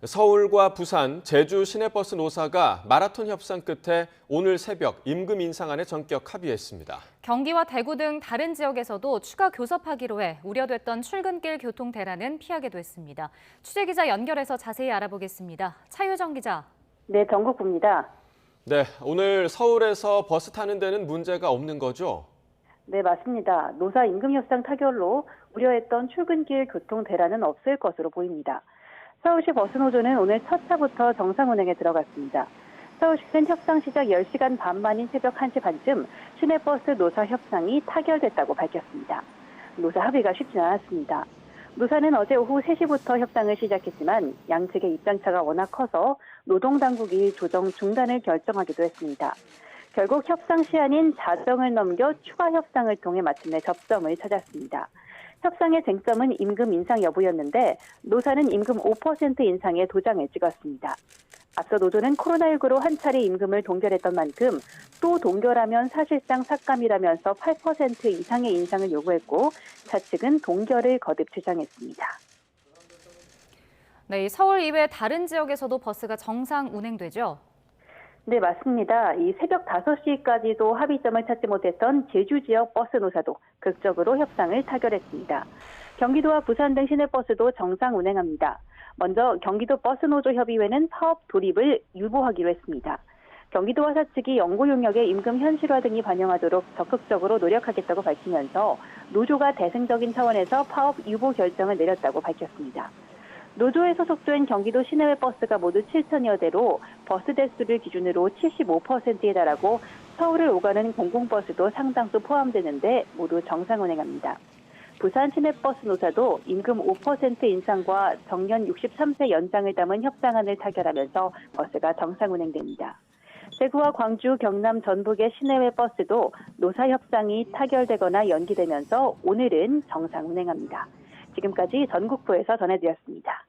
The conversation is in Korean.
서울과 부산, 제주 시내버스 노사가 마라톤 협상 끝에 오늘 새벽 임금 인상안에 전격 합의했습니다. 경기와 대구 등 다른 지역에서도 추가 교섭하기로 해 우려됐던 출근길 교통 대란은 피하게 됐습니다. 취재기자 연결해서 자세히 알아보겠습니다. 차유정 기자. 네, 전국구입니다. 네, 오늘 서울에서 버스 타는 데는 문제가 없는 거죠? 네, 맞습니다. 노사 임금 협상 타결로 우려했던 출근길 교통 대란은 없을 것으로 보입니다. 서울시 버스노조는 오늘 첫 차부터 정상 운행에 들어갔습니다. 서울시는 협상 시작 10시간 반 만인 새벽 1시 반쯤 시내버스 노사 협상이 타결됐다고 밝혔습니다. 노사 합의가 쉽지는 않았습니다. 노사는 어제 오후 3시부터 협상을 시작했지만 양측의 입장차가 워낙 커서 노동당국이 조정 중단을 결정하기도 했습니다. 결국 협상 시한인 자정을 넘겨 추가 협상을 통해 마침내 접점을 찾았습니다. 협상의 쟁점은 임금 인상 여부였는데 노사는 임금 5% 인상에 도장을 찍었습니다. 앞서 노조는 코로나19로 한 차례 임금을 동결했던 만큼 또 동결하면 사실상 삭감이라면서 8% 이상의 인상을 요구했고 차측은 동결을 거듭 주장했습니다. 네, 서울 이외 다른 지역에서도 버스가 정상 운행되죠? 네, 맞습니다. 이 새벽 5시까지도 합의점을 찾지 못했던 제주 지역 버스 노사도 극적으로 협상을 타결했습니다. 경기도와 부산 등 시내버스도 정상 운행합니다. 먼저 경기도 버스노조협의회는 파업 돌입을 유보하기로 했습니다. 경기도와 사측이 연고 용역의 임금 현실화 등이 반영하도록 적극적으로 노력하겠다고 밝히면서 노조가 대승적인 차원에서 파업 유보 결정을 내렸다고 밝혔습니다. 노조에 소속된 경기도 시내외 버스가 모두 7천여 대로 버스 대수를 기준으로 75%에 달하고 서울을 오가는 공공버스도 상당수 포함되는데 모두 정상 운행합니다. 부산 시내버스 노사도 임금 5% 인상과 정년 63세 연장을 담은 협상안을 타결하면서 버스가 정상 운행됩니다. 대구와 광주, 경남, 전북의 시내외 버스도 노사 협상이 타결되거나 연기되면서 오늘은 정상 운행합니다. 지금까지 전국구에서 전해드렸습니다.